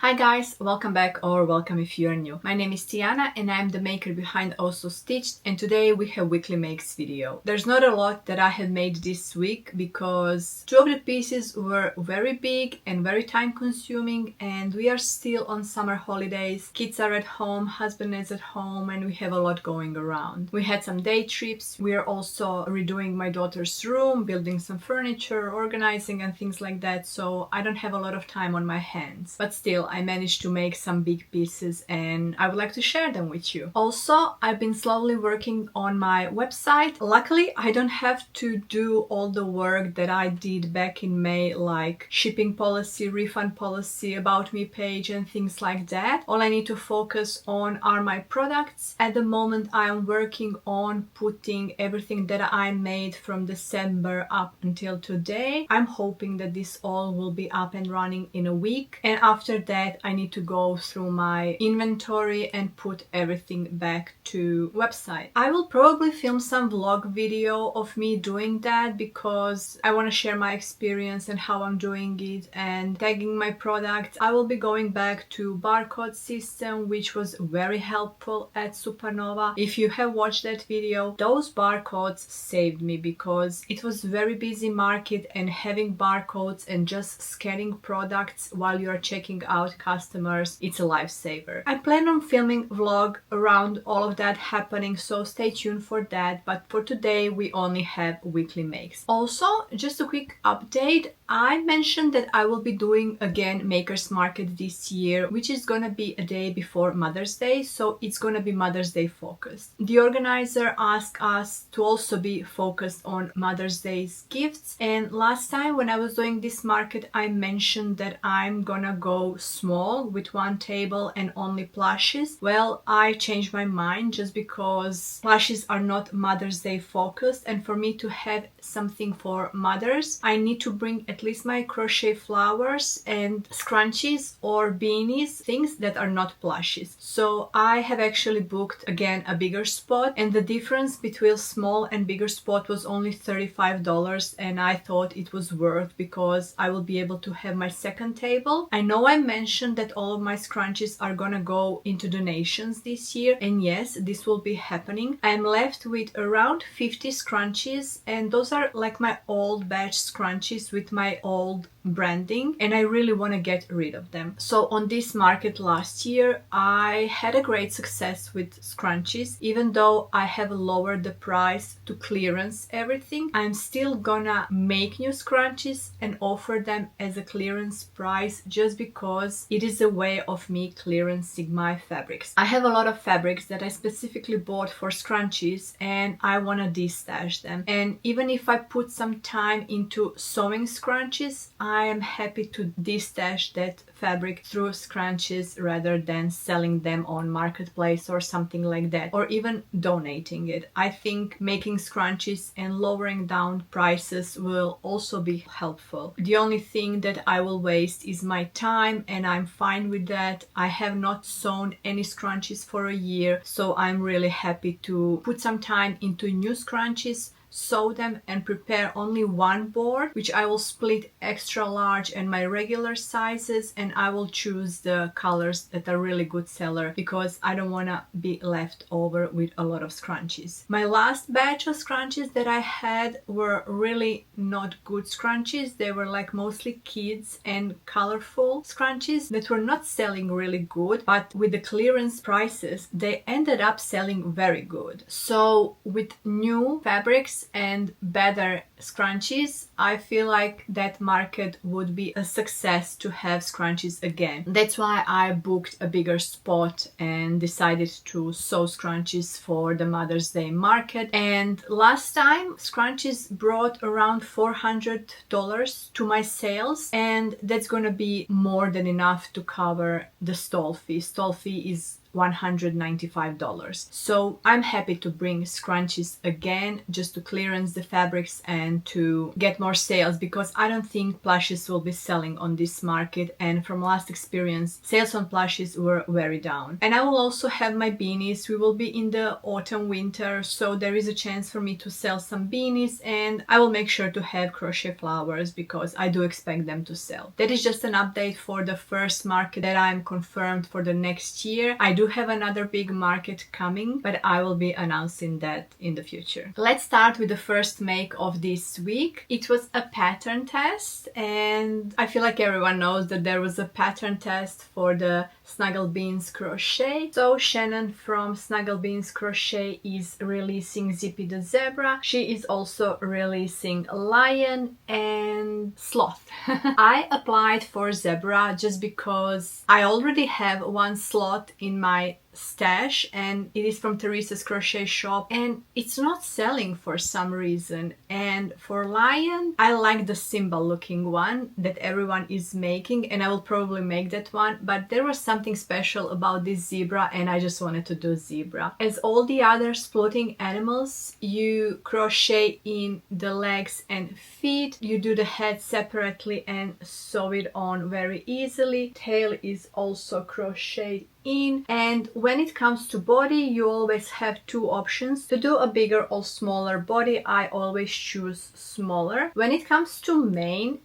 Hi guys, welcome back or welcome if you're new. My name is Tiana and I'm the maker behind Also Stitched, and today we have weekly makes video. There's not a lot that I have made this week because two of the pieces were very big and very time consuming, and we are still on summer holidays. Kids are at home, husband is at home, and we have a lot going around. We had some day trips. We are also redoing my daughter's room, building some furniture, organizing and things like that, so I don't have a lot of time on my hands. But still, I managed to make some big pieces and I would like to share them with you. Also, I've been slowly working on my website. Luckily, I don't have to do all the work that I did back in May, like shipping policy, refund policy, about me page and things like that. All I need to focus on are my products. At the moment, I am working on putting everything that I made from December up until today. I'm hoping that this all will be up and running in a week, and after that I need to go through my inventory and put everything back to website. I will probably film some vlog video of me doing that because I want to share my experience and how I'm doing it and tagging my products. I will be going back to barcode system, which was very helpful at Supernova. If you have watched that video, those barcodes saved me because it was very busy market, and having barcodes and just scanning products while you're checking out customers, it's a lifesaver. I plan on filming vlog around all of that happening, so stay tuned for that, but for today we only have weekly makes. Also, just a quick update, I mentioned that I will be doing again Makers Market this year, which is gonna be a day before Mother's Day, so it's gonna be Mother's Day focused. The organizer asked us to also be focused on Mother's Day's gifts, and last time when I was doing this market I mentioned that I'm gonna go small with one table and only plushes. Well, I changed my mind just because plushes are not Mother's Day focused, and for me to have something for mothers, I need to bring at least my crochet flowers and scrunchies or beanies, things that are not plushes. So I have actually booked again a bigger spot, and the difference between small and bigger spot was only $35, and I thought it was worth because I will be able to have my second table. I know I mentioned that all of my scrunchies are gonna go into donations this year, and yes, this will be happening. I'm left with around 50 scrunchies, and those are like my old batch scrunchies with my old branding, and I really want to get rid of them. So on this market last year I had a great success with scrunchies. Even though I have lowered the price to clearance everything, I'm still gonna make new scrunchies and offer them as a clearance price just because it is a way of me clearancing my fabrics. I have a lot of fabrics that I specifically bought for scrunchies and I want to destash them, and even if I put some time into sewing scrunchies, I am happy to destash that fabric through scrunchies rather than selling them on marketplace or something like that, or even donating it. I think making scrunchies and lowering down prices will also be helpful. The only thing that I will waste is my time, and I'm fine with that. I have not sewn any scrunchies for a year, so I'm really happy to put some time into new scrunchies, sew them and prepare only one board, which I will split extra large and my regular sizes, and I will choose the colors that are really good seller because I don't want to be left over with a lot of scrunchies. My last batch of scrunchies that I had were really not good scrunchies. They were like mostly kids and colorful scrunchies that were not selling really good, but with the clearance prices they ended up selling very good. So with new fabrics and better scrunchies, I feel like that market would be a success to have scrunchies again. That's why I booked a bigger spot and decided to sew scrunchies for the Mother's Day market. And last time scrunchies brought around $400 to my sales, and that's gonna be more than enough to cover the stall fee. Stall fee is $195. So I'm happy to bring scrunchies again, just to clearance the fabrics and to get more sales, because I don't think plushes will be selling on this market, and from last experience sales on plushes were very down. And I will also have my beanies. We will be in the autumn winter, so there is a chance for me to sell some beanies, and I will make sure to have crochet flowers because I do expect them to sell. That is just an update for the first market that I'm confirmed for the next year. I do have another big market coming, but I will be announcing that in the future. Let's start with the first make of this week. It was a pattern test, and I feel like everyone knows that there was a pattern test for the Snuggle Beans Crochet. So Shannon from Snuggle Beans Crochet is releasing Zippy the Zebra. She is also releasing Lion and Sloth. I applied for Zebra just because I already have one sloth in my stash, and it is from Teresa's crochet shop, and it's not selling for some reason. And for Lion, I like the symbol looking one that everyone is making, and I will probably make that one, but there was something special about this zebra and I just wanted to do zebra. As all the other floating animals, you crochet in the legs and feet, you do the head separately and sew it on very easily. Tail is also crocheted in, and when it comes to body, you always have two options to do a bigger or smaller body. I always choose smaller. When it comes to mane,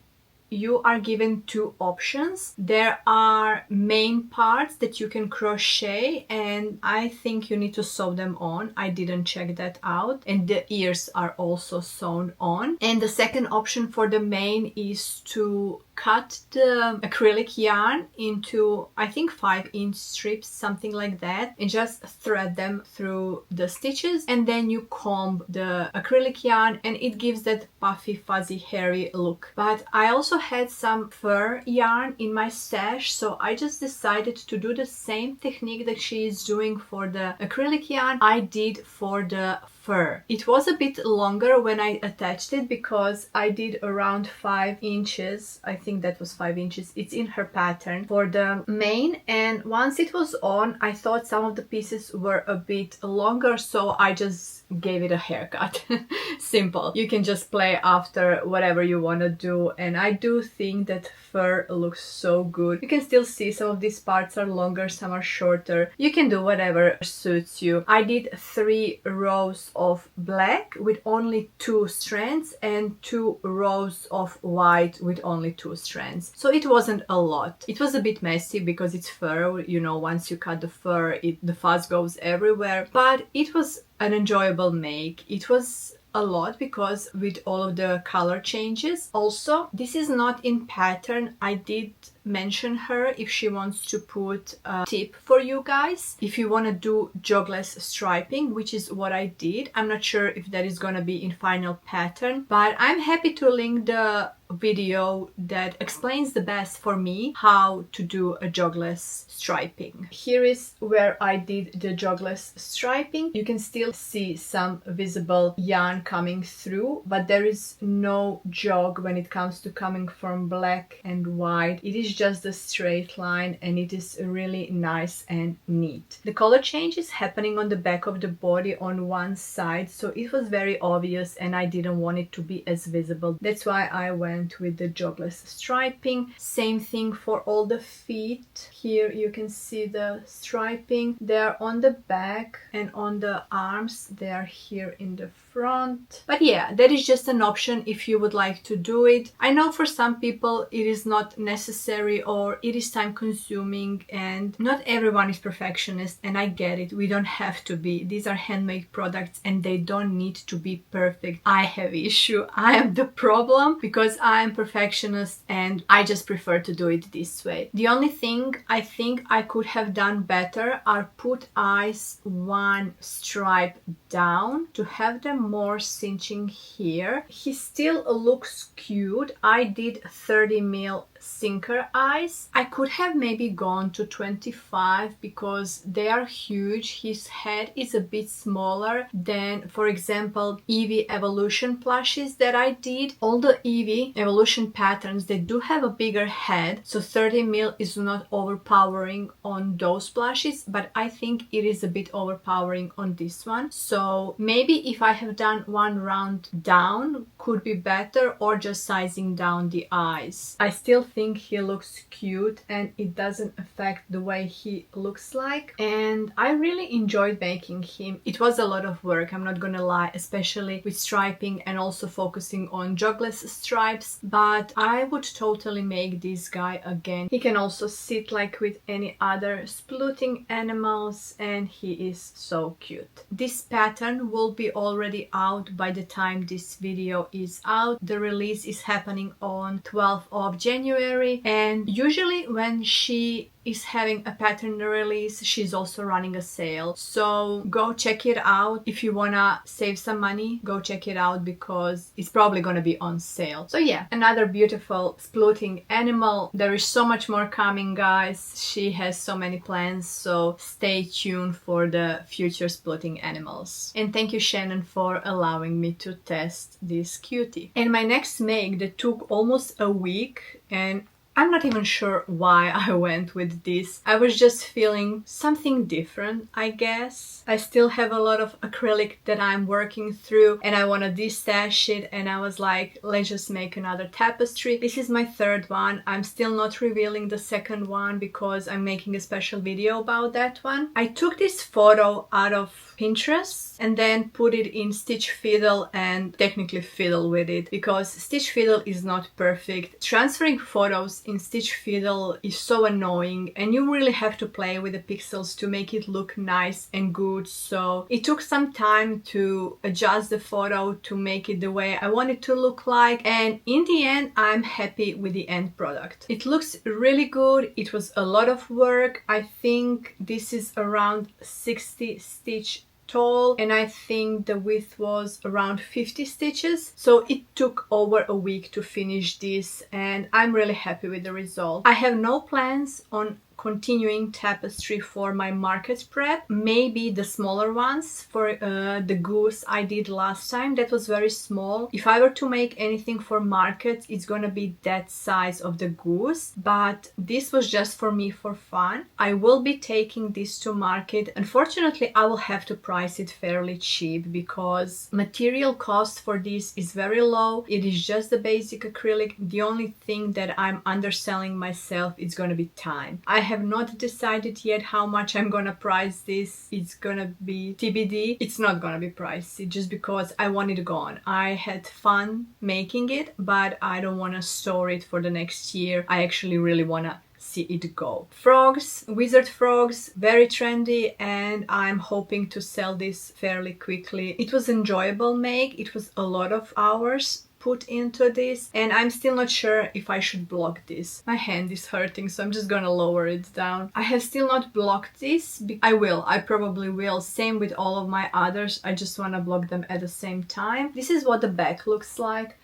you are given two options. There are main parts that you can crochet, and I think you need to sew them on. I didn't check that out. And the ears are also sewn on. And the second option for the mane is to cut the acrylic yarn into, I think, 5-inch strips, something like that, and just thread them through the stitches, and then you comb the acrylic yarn and it gives that puffy, fuzzy, hairy look. But I also had some fur yarn in my stash, so I just decided to do the same technique that she is doing for the acrylic yarn I did for the fur. It was a bit longer when I attached it because I did around 5 inches. I think that was 5 inches. It's in her pattern for the mane, and once it was on, I thought some of the pieces were a bit longer, so I just gave it a haircut. Simple. You can just play after whatever you want to do, and I do think that fur looks so good. You can still see some of these parts are longer, some are shorter. You can do whatever suits you. I did 3 rows of black with only 2 strands and 2 rows of white with only 2 strands. So it wasn't a lot. It was a bit messy because it's fur, you know, once you cut the fur, the fuzz goes everywhere, but it was an enjoyable make. It was a lot because with all of the color changes. Also, this is not in pattern. I did mention her if she wants to put a tip for you guys if you want to do jogless striping, which is what I did. I'm not sure if that is gonna be in final pattern, but I'm happy to link the video that explains the best for me how to do a jogless striping. Here is where I did the jogless striping. You can still see some visible yarn coming through, but there is no jog when it comes to coming from black and white. It is just a straight line, and it is really nice and neat. The color change is happening on the back of the body on one side, so it was very obvious and I didn't want it to be as visible. That's why I went with the jogless striping. Same thing for all the feet. Here you can see the striping. They're on the back, and on the arms they are here in the front. But yeah, that is just an option if you would like to do it. I know for some people it is not necessary or it is time consuming, and not everyone is perfectionist, and I get it. We don't have to be. These are handmade products and they don't need to be perfect. I have issue. I am the problem because I am perfectionist and I just prefer to do it this way. The only thing I think I could have done better are put eyes one stripe down to have them more cinching here. He still looks cute. I did 30 mil sinker eyes. I could have maybe gone to 25 because they are huge. His head is a bit smaller than, for example, Eevee Evolution plushies that I did. All the Eevee Evolution patterns, they do have a bigger head, so 30 mil is not overpowering on those plushies, but I think it is a bit overpowering on this one. So maybe if I have done one round down could be better, or just sizing down the eyes. I still think he looks cute and it doesn't affect the way he looks like, and I really enjoyed making him. It was a lot of work, I'm not gonna lie, especially with striping and also focusing on jogless stripes, but I would totally make this guy again. He can also sit like with any other splooting animals and he is so cute. This pattern will be already out by the time this video is out. The release is happening on 12th of January, and usually when she is having a pattern release, she's also running a sale, so go check it out. If you wanna save some money, go check it out because it's probably gonna be on sale. So yeah, another beautiful splooting animal. There is so much more coming, guys. She has so many plans, so stay tuned for the future splooting animals. And thank you, Shannon, for allowing me to test this cutie. And my next make that took almost a week, and I'm not even sure why I went with this. I was just feeling something different, I guess. I still have a lot of acrylic that I'm working through and I want to destash it, and I was like, let's just make another tapestry. This is my third one. I'm still not revealing the second one because I'm making a special video about that one. I took this photo out of Pinterest and then put it in Stitch Fiddle and technically fiddle with it because Stitch Fiddle is not perfect. Transferring photos in Stitch Fiddle is so annoying and you really have to play with the pixels to make it look nice and good, so it took some time to adjust the photo to make it the way I want it to look like, and in the end I'm happy with the end product. It looks really good. It was a lot of work. I think this is around 60 stitch tall and I think the width was around 50 stitches, so it took over a week to finish this and I'm really happy with the result. I have no plans on continuing tapestry for my market prep. Maybe the smaller ones for the goose I did last time. That was very small. If I were to make anything for market, it's gonna be that size of the goose, but this was just for me for fun. I will be taking this to market. Unfortunately, I will have to price it fairly cheap because material cost for this is very low. It is just the basic acrylic. The only thing that I'm underselling myself is gonna be time. I have not decided yet how much I'm gonna price this. It's gonna be TBD. It's not gonna be pricey just because I want it gone. I had fun making it, but I don't want to store it for the next year. I actually really want to see it go. Frogs, wizard frogs, very trendy, and I'm hoping to sell this fairly quickly. It was enjoyable make. It was a lot of hours put into this and I'm still not sure if I should block this. My hand is hurting, so I'm just gonna lower it down. I have still not blocked this. I probably will. Same with all of my others. I just want to block them at the same time. This is what the back looks like.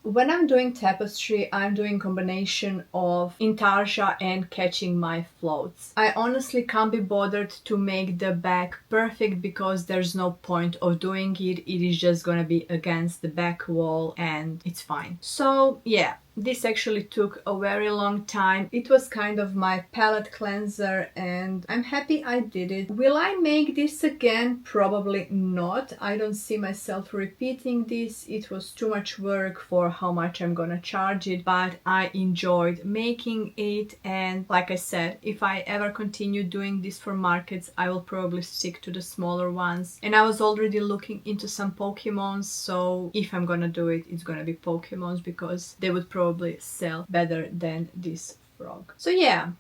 When I'm doing tapestry, I'm doing combination of intarsia and catching my floats. I honestly can't be bothered to make the back perfect because there's no point of doing it. It is just gonna be against the back wall and it's fine. So yeah, this actually took a very long time. It was kind of my palette cleanser and I'm happy I did it. Will I make this again? Probably not. I don't see myself repeating this. It was too much work for how much I'm gonna charge it, but I enjoyed making it, and like I said, if I ever continue doing this for markets, I will probably stick to the smaller ones. And I was already looking into some Pokemons, so if I'm gonna do it, it's gonna be Pokemons because they would probably sell better than this frog. So yeah,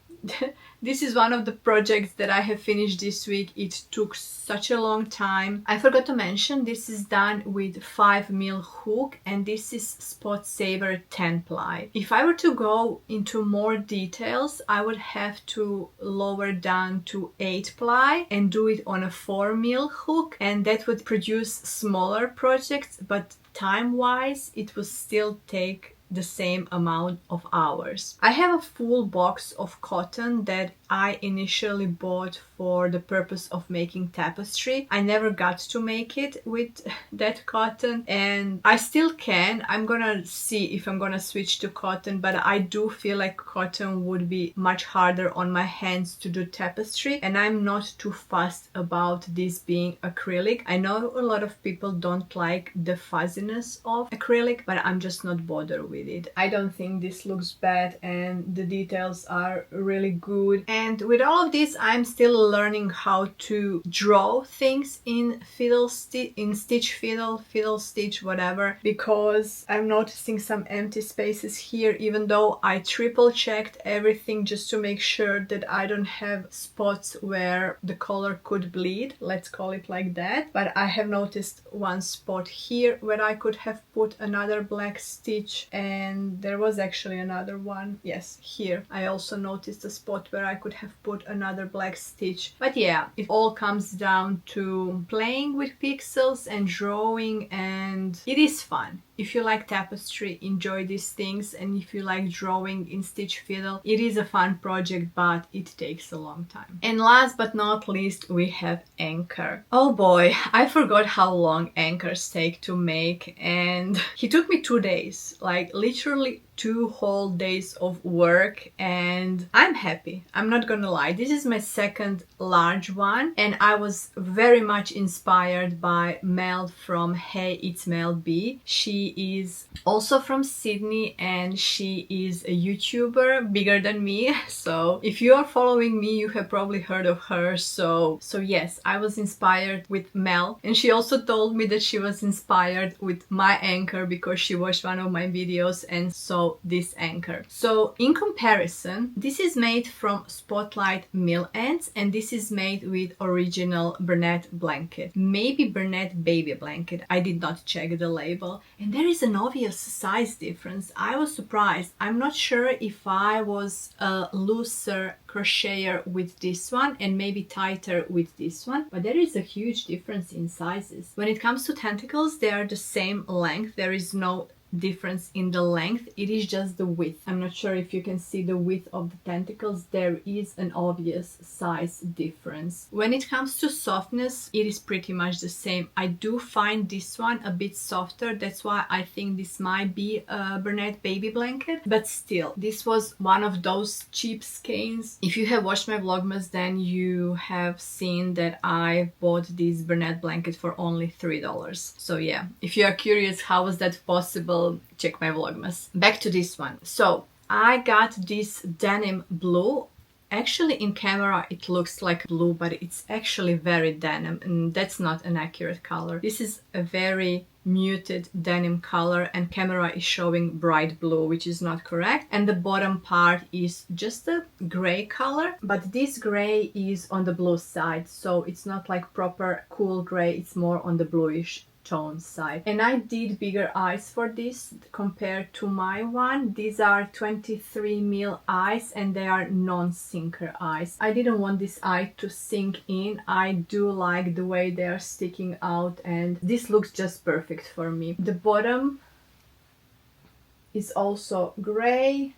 this is one of the projects that I have finished this week. It took such a long time. I forgot to mention this is done with 5mm hook and this is Spot Saver 10 ply. If I were to go into more details, I would have to lower down to 8 ply and do it on a 4mm hook, and that would produce smaller projects, but time-wise it would still take the same amount of hours. I have a full box of cotton that I initially bought for the purpose of making tapestry. I never got to make it with that cotton, and I still can. I'm gonna see if I'm gonna switch to cotton, but I do feel like cotton would be much harder on my hands to do tapestry, and I'm not too fussed about this being acrylic. I know a lot of people don't like the fuzziness of acrylic, but I'm just not bothered with it. I don't think this looks bad, and the details are really good. And with all of this, I'm still learning how to draw things in stitch fiddle stitch, whatever, because I'm noticing some empty spaces here, even though I triple checked everything just to make sure that I don't have spots where the color could bleed, let's call it like that. But I have noticed one spot here where I could have put another black stitch, and there was actually another one, yes, here. I also noticed a spot where I could have put another black stitch. But yeah, it all comes down to playing with pixels and drawing, and it is fun. If you like tapestry, enjoy these things, and if you like drawing in stitch fiddle, it is a fun project, but it takes a long time. And last but not least, we have anchor. Oh boy, I forgot how long anchors take to make, and it took me 2 days, like literally 2 whole days of work, and I'm happy. I'm not gonna lie. This is my second large one, and I was very much inspired by Mel from Hey It's Mel B. She is also from Sydney, and she is a YouTuber bigger than me. So if you are following me, you have probably heard of her. So yes, I was inspired with Mel, and she also told me that she was inspired with my anchor because she watched one of my videos and saw this anchor. So in comparison, this is made from Spotlight mill ends, and this is made with original Bernat blanket, maybe Bernat baby blanket. I did not check the label, and there is an obvious size difference. I was surprised. I'm not sure if I was a looser crocheter with this one and maybe tighter with this one, but there is a huge difference in sizes. When it comes to tentacles, they are the same length. There is no difference in the length, it is just the width. I'm not sure if you can see the width of the tentacles. There is an obvious size difference. When it comes to softness, it is pretty much the same. I do find this one a bit softer, that's why I think this might be a Bernat baby blanket, but still, this was one of those cheap skeins. If you have watched my vlogmas, then you have seen that I bought this Bernat blanket for only $3. So yeah, if you are curious how was that possible, check my vlogmas. Back to this one. So I got this denim blue. Actually in camera it looks like blue, but it's actually very denim, and that's not an accurate color. This is a very muted denim color, and camera is showing bright blue, which is not correct. And the bottom part is just a gray color, but this gray is on the blue side, so it's not like proper cool gray, it's more on the bluish tone side. And I did bigger eyes for this compared to my one. These are 23 mil eyes, and they are non-sinker eyes. I didn't want this eye to sink in. I do like the way they are sticking out, and this looks just perfect for me. The bottom is also gray.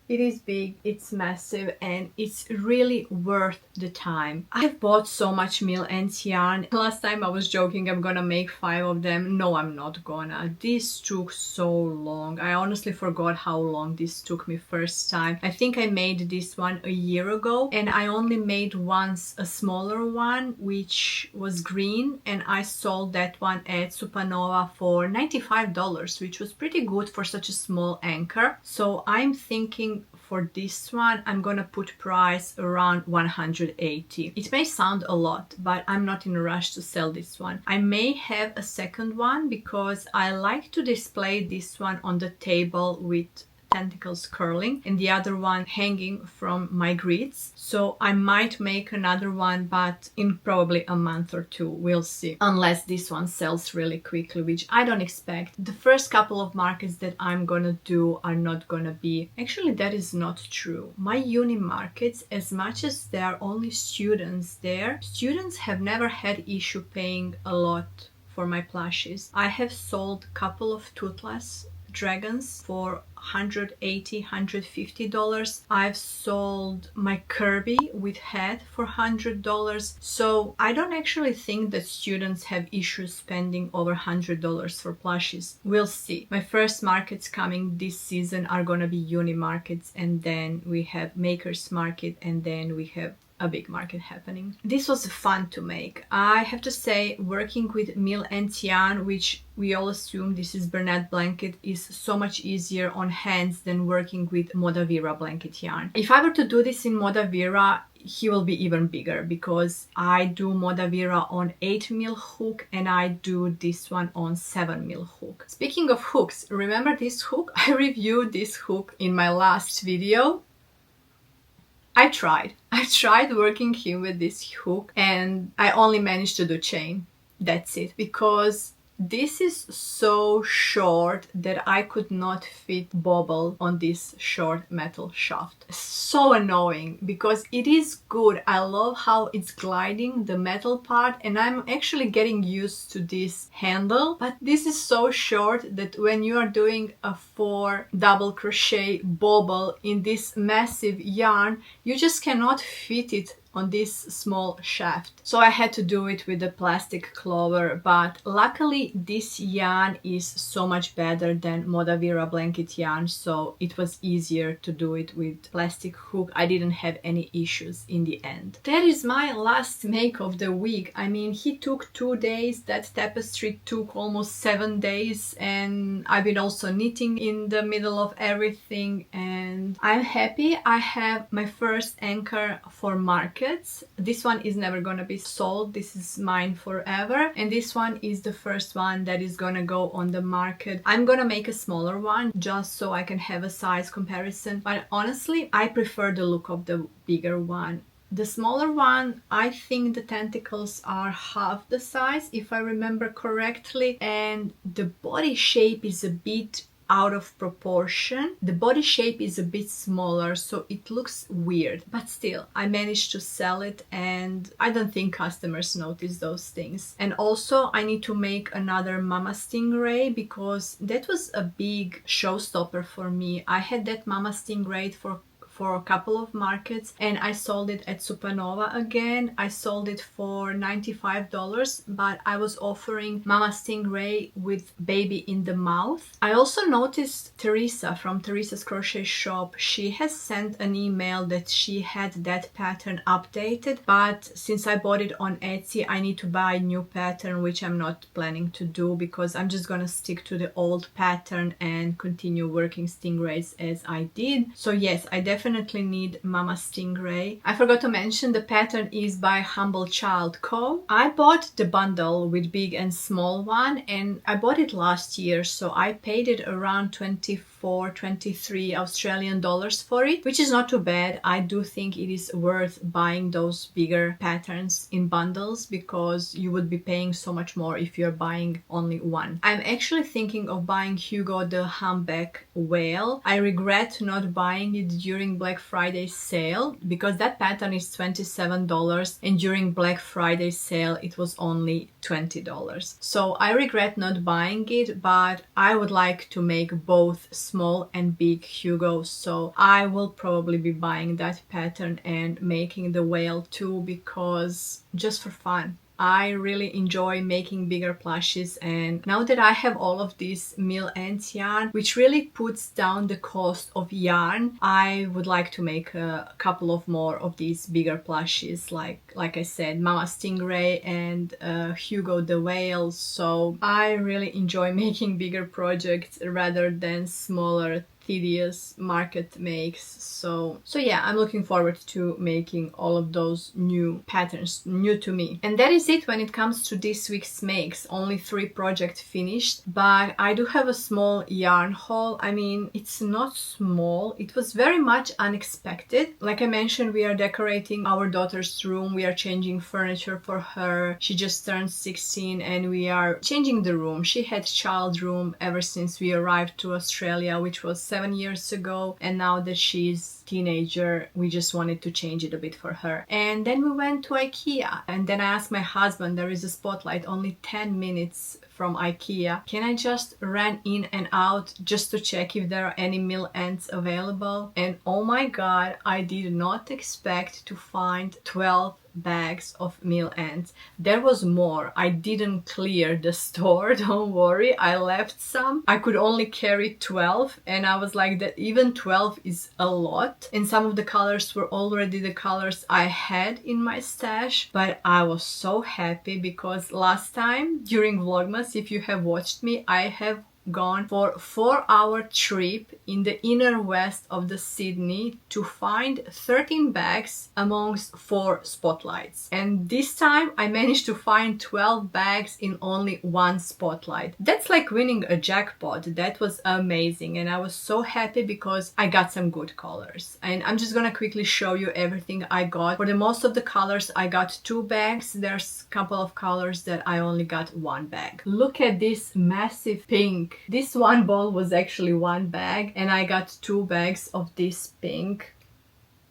It is big, it's massive, and it's really worth the time. I have bought so much mill ends yarn. Last time I was joking I'm gonna make 5 of them. No, I'm not gonna. This took so long. I honestly forgot how long this took me first time. I think I made this one a year ago, and I only made once a smaller one, which was green, and I sold that one at Supernova for $95, which was pretty good for such a small anchor. So I'm thinking for this one I'm gonna put price around 180. It may sound a lot, but I'm not in a rush to sell this one. I may have a second one because I like to display this one on the table with tentacles curling and the other one hanging from my grids. So I might make another one, but in probably a month or two, we'll see. Unless this one sells really quickly, which I don't expect. The first couple of markets that I'm gonna do are not gonna be... Actually, that is not true. My uni markets, as much as there are only students there, students have never had issue paying a lot for my plushies. I have sold a couple of toothless dragons for $180, $150. I've sold my Kirby with head for $100. So I don't actually think that students have issues spending over $100 for plushies. We'll see. My first markets coming this season are gonna be uni markets, and then we have makers market, and then we have a big market happening. This was fun to make. I have to say, working with Mill and Yarn, which we all assume this is Bernat blanket, is so much easier on hands than working with Modavira blanket yarn. If I were to do this in Modavira, he will be even bigger because I do Modavira on 8mm hook and I do this one on 7mm hook. Speaking of hooks, remember this hook? I reviewed this hook in my last video. I tried working him with this hook and I only managed to do chain. That's it. Because this is so short that I could not fit bobble on this short metal shaft. So annoying because it is good. I love how it's gliding, the metal part, and I'm actually getting used to this handle. But this is so short that when you are doing a 4 double crochet bobble in this massive yarn, you just cannot fit it on this small shaft. So I had to do it with the plastic clover, but luckily this yarn is so much better than Modavira blanket yarn, so it was easier to do it with plastic hook. I didn't have any issues in the end. That is my last make of the week. I mean, he took 2 days, that tapestry took almost 7 days, and I've been also knitting in the middle of everything, and I'm happy. I have my first anchor for market. This one is never gonna be sold. This is mine forever, and this one is the first one that is gonna go on the market. I'm gonna make a smaller one just so I can have a size comparison, but honestly I prefer the look of the bigger one. The smaller one, I think the tentacles are half the size if I remember correctly, and the body shape is a bit out of proportion. The body shape is a bit smaller, so it looks weird, but still I managed to sell it, and I don't think customers notice those things. And also I need to make another Mama Stingray because that was a big showstopper for me. I had that Mama Stingray for a couple of markets and I sold it at Supernova again. I sold it for $95, but I was offering Mama Stingray with baby in the mouth. I also noticed Teresa from Teresa's Crochet Shop. She has sent an email that she had that pattern updated, but since I bought it on Etsy, I need to buy a new pattern, which I'm not planning to do because I'm just gonna stick to the old pattern and continue working stingrays as I did. So yes, I definitely need Mama Stingray. I forgot to mention the pattern is by Humble Child Co. I bought the bundle with big and small one, and I bought it last year, so I paid it around 23 Australian dollars for it, which is not too bad. I do think it is worth buying those bigger patterns in bundles because you would be paying so much more if you're buying only one. I'm actually thinking of buying Hugo the Humpback Whale. I regret not buying it during Black Friday sale because that pattern is $27 and during Black Friday sale it was only $20. So I regret not buying it, but I would like to make both small and big Hugos, so I will probably be buying that pattern and making the whale too, because just for fun. I really enjoy making bigger plushies, and now that I have all of this Mill Ends yarn, which really puts down the cost of yarn, I would like to make a couple of more of these bigger plushies, like I said, Mama Stingray and Hugo the Whale. So I really enjoy making bigger projects rather than smaller tedious market makes. So yeah, I'm looking forward to making all of those new patterns, new to me. And that is it when it comes to this week's makes. Only 3 projects finished, but I do have a small yarn haul. I mean, it's not small, it was very much unexpected. Like I mentioned, we are decorating our daughter's room, we are changing furniture for her. She just turned 16 and we are changing the room. She had child room ever since we arrived to Australia, which was 7 years ago, and now that she's teenager, we just wanted to change it a bit for her. And then we went to IKEA, and then I asked my husband, there is a spotlight only 10 minutes from IKEA, can I just run in and out just to check if there are any mill ends available? And oh my god, I did not expect to find 12 bags of meal ends. There was more. I didn't clear the store, don't worry, I left some. I could only carry 12, and I was like, that even 12 is a lot, and some of the colors were already the colors I had in my stash. But I was so happy because last time during Vlogmas, if you have watched me, I have gone for a 4-hour trip in the inner west of the Sydney to find 13 bags amongst 4 spotlights. And this time I managed to find 12 bags in only 1 spotlight. That's like winning a jackpot. That was amazing, and I was so happy because I got some good colors. And I'm just gonna quickly show you everything I got. For the most of the colors I got 2 bags. There's a couple of colors that I only got 1 bag. Look at this massive pink. This one ball was actually 1 bag, and I got 2 bags of this pink.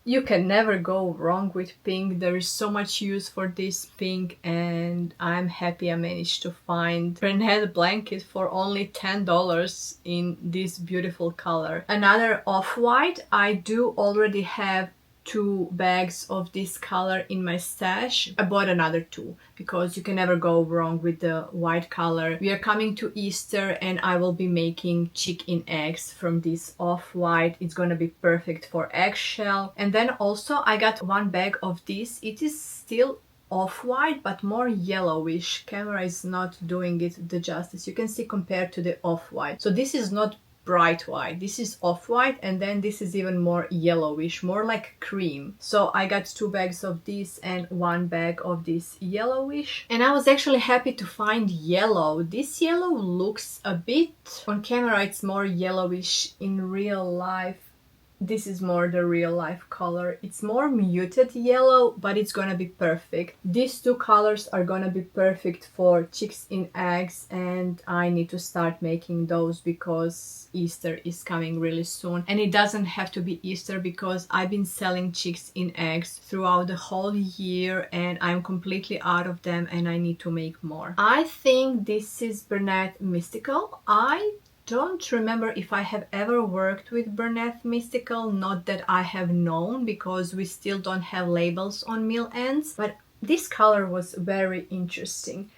You can never go wrong with pink. There is so much use for this pink, and I'm happy I managed to find Bernette blanket for only $10 in this beautiful color. Another off-white. I do already have 2 bags of this color in my stash. I bought another 2 because you can never go wrong with the white color. We are coming to Easter, and I will be making chicken eggs from this off-white. It's gonna be perfect for eggshell. And then also I got 1 bag of this. It is still off-white but more yellowish. Camera is not doing it the justice. You can see compared to the off-white. So this is not bright white, this is off-white, and then this is even more yellowish, more like cream. So I got 2 bags of this and 1 bag of this yellowish, and I was actually happy to find yellow. This yellow looks a bit, on camera it's more yellowish, in real life this is more the real life color. It's more muted yellow, but it's gonna be perfect. These 2 colors are gonna be perfect for chicks in eggs, and I need to start making those because Easter is coming really soon. And it doesn't have to be Easter because I've been selling chicks in eggs throughout the whole year, and I'm completely out of them, and I need to make more. I think this is Bernette Mystical. I don't remember if I have ever worked with Bernette Mystical, not that I have known, because we still don't have labels on mill ends, but this color was very interesting.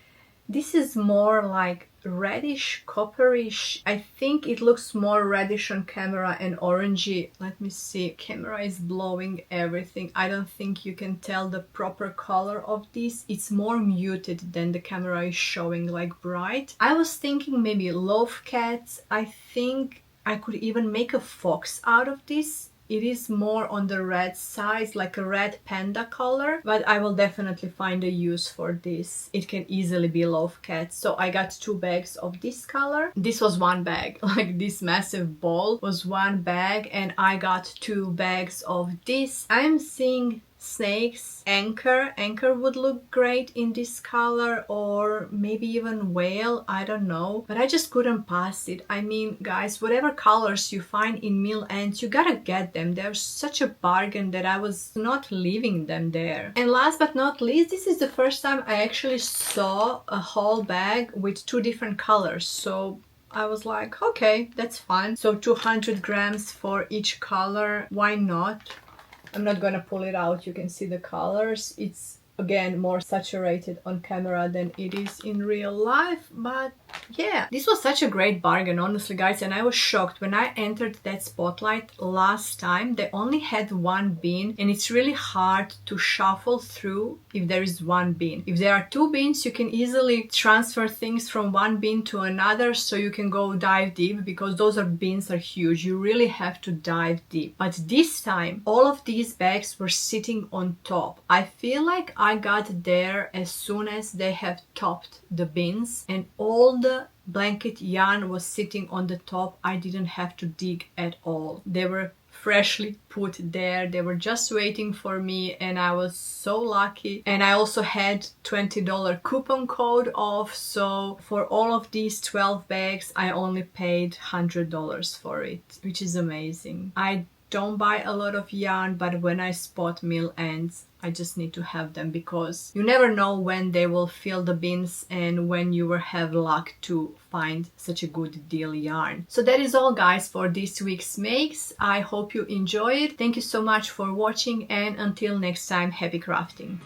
This is more like reddish, copperish. I think it looks more reddish on camera and orangey. Let me see. Camera is blowing everything. I don't think you can tell the proper color of this. It's more muted than the camera is showing, like bright. I was thinking maybe loaf cats. I think I could even make a fox out of this. It is more on the red side, like a red panda color, but I will definitely find a use for this. It can easily be loaf cat. So I got 2 bags of this color. This was 1 bag, like this massive ball was 1 bag, and I got 2 bags of this. I'm seeing snakes, anchor would look great in this color, or maybe even whale, I don't know, but I just couldn't pass it. I mean, guys, whatever colors you find in mill ends, you gotta get them. They're such a bargain that I was not leaving them there. And last but not least, this is the first time I actually saw a whole bag with 2 different colors, so I was like, okay, that's fine. So 200 grams for each color, why not? I'm not gonna pull it out, you can see the colors. It's again more saturated on camera than it is in real life, but yeah, this was such a great bargain, honestly, guys. And I was shocked when I entered that spotlight last time. They only had 1 bin, and it's really hard to shuffle through if there is 1 bin. If there are 2 bins, you can easily transfer things from 1 bin to another, so you can go dive deep, because those bins are huge. You really have to dive deep. But this time all of these bags were sitting on top. I feel like I got there as soon as they have topped the bins, and all the blanket yarn was sitting on the top. I didn't have to dig at all. They were freshly put there. They were just waiting for me and I was so lucky. And I also had $20 coupon code off, so for all of these 12 bags I only paid $100 for it, which is amazing. I don't buy a lot of yarn, but when I spot mill ends, I just need to have them because you never know when they will fill the bins and when you will have luck to find such a good deal yarn. So that is all, guys, for this week's makes. I hope you enjoy it. Thank you so much for watching, and until next time, happy crafting.